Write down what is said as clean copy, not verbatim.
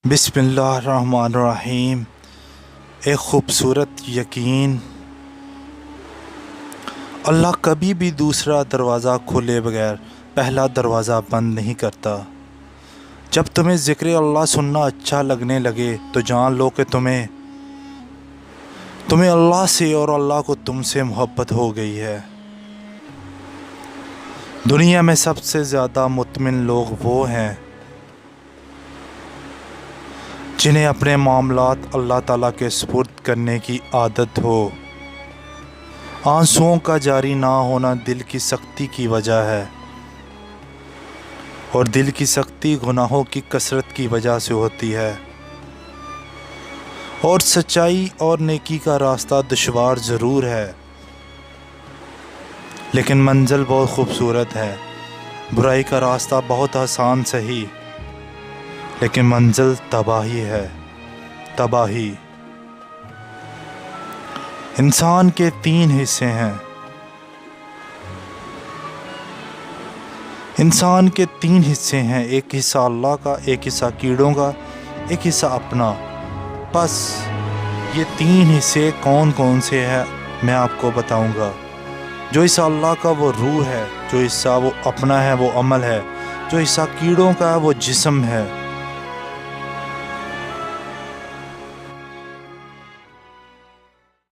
بسم اللہ الرحمن الرحیم۔ ایک خوبصورت یقین، اللہ کبھی بھی دوسرا دروازہ کھولے بغیر پہلا دروازہ بند نہیں کرتا۔ جب تمہیں ذکر اللہ سننا اچھا لگنے لگے تو جان لو کہ تمہیں اللہ سے اور اللہ کو تم سے محبت ہو گئی ہے۔ دنیا میں سب سے زیادہ مطمئن لوگ وہ ہیں جنہیں اپنے معاملات اللہ تعالیٰ کے سپرد کرنے کی عادت ہو۔ آنسوؤں کا جاری نہ ہونا دل کی سختی کی وجہ ہے، اور دل کی سختی گناہوں کی کثرت کی وجہ سے ہوتی ہے۔ اور سچائی اور نیکی کا راستہ دشوار ضرور ہے، لیکن منزل بہت خوبصورت ہے۔ برائی کا راستہ بہت آسان سہی، لیکن منزل تباہی ہے، تباہی۔ انسان کے تین حصے ہیں، انسان کے تین حصے ہیں، ایک حصہ اللہ کا، ایک حصہ کیڑوں کا، ایک حصہ اپنا۔ بس یہ تین حصے کون کون سے ہیں میں آپ کو بتاؤں گا۔ جو حصہ اللہ کا وہ روح ہے، جو حصہ وہ اپنا ہے وہ عمل ہے، جو حصہ کیڑوں کا ہے وہ جسم ہے،